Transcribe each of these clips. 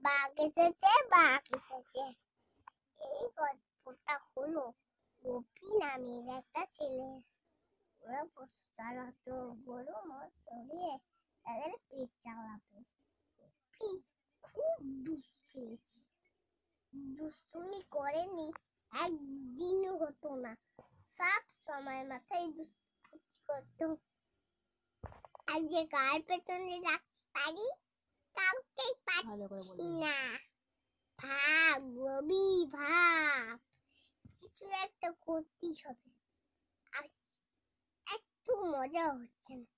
বাঘ এসেছে, বাঘ এসেছে। এই গল্পটা হলো গোপী নামের একটা ছেলে। ওরা পশু চালাতো, বড় মোষ চড়িয়ে তাদের পেট চালাতো। গোপী খুব দুষ্টুমি করেনি একদিনও হতো না, সব সময় মাথায় দুষ্টুমি করতো। আজকে কার পেছনে রাখতে পারি কাউকে পাচ্ছি না। ভাব গবি ভাব, কিছু একটা করতেই হবে। আজ একটু মজা হচ্ছে না,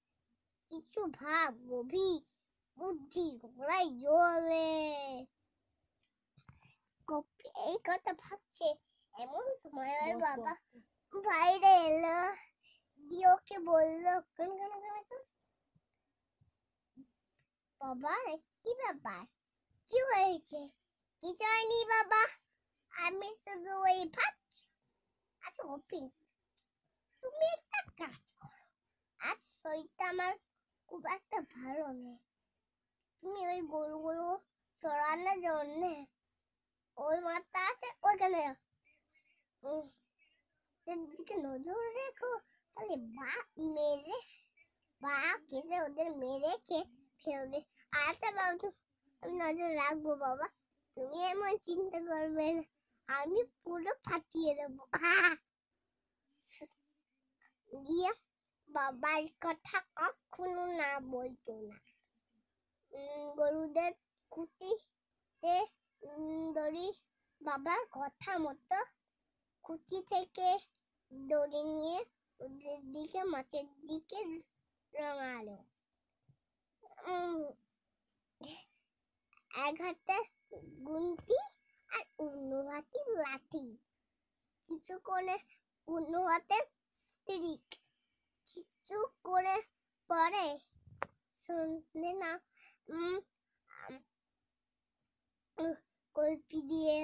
কিছু ভাব গবি, বুদ্ধি ঘোড়ায় জ্বলে। কপি এই কথা ভাবছে এমন সময় ওর বাবা বাইরে এলো, দিয়ে ওকে বললো, বাবা কি ব্যাপার, কি হয়েছে? কিছু হয়নি বাবা, আমি শুধু ওই ভাবছি। আচ্ছা গোপী, তুমি একটা কাজ করো, আজ শরীরটা আমার খুব একটা ভালো নেই। তুমি ওই গরুগুলো চড়ানোর জন্য ওই মাঠটা আছে ওইখানে দিকে নজর রেখো, তাহলে বাঘ এসে ওদের মেরে খেয়ে ফেলবে। আচ্ছা বাবু, আমি নজর রাখবো বাবা, তুমি এমন চিন্তা করবে না, আমি পুরো ফাটিয়ে দেবো। দিয়ে বাবার কথা কখনো না বলতো না। গরুদের খুঁটিতে দড়ি, বাবার কথা মতো খুঁটি থেকে দড়ি নিয়ে ওদের দিকে মাছের দিকে রাঙালো। এক হাতে গুনতি আর অন্য হাতে লাঠি, কিছুক্ষণে অন্য হাতে স্টিক। কিছু করে পরে শুনলে না কলপি দিয়ে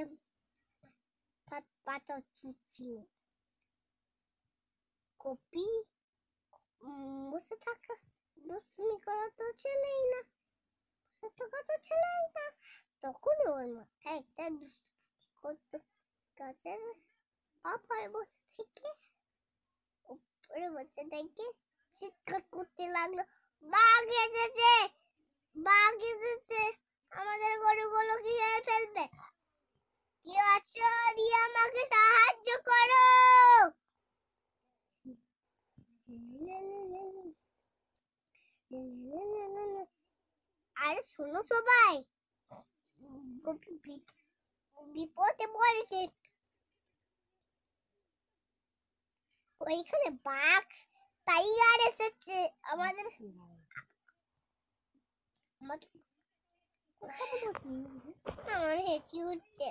পাতা ছুটছিল। কপি বসে থাকা দুষ্টুমি করা তো ছেলেই না, বসে থাকা তো ছেলেই না। তখন ওর মাথায় একটা দুষ্টুমি করতো, গাছের উপরে বসে থেকে চিৎকার করতে লাগলো, বাঘ এসেছে, বাঘ এসেছে, আমাদের গরুগুলো খেয়ে ফেলবে, কি আছো দিয়ে আমাকে সাহায্য করো। আরে শোনো সবাই, বিপদে পড়েছে, ওইখানে বাঘ টাইগার এসেছে, আমাদের আমার হেঁচি উঠছে।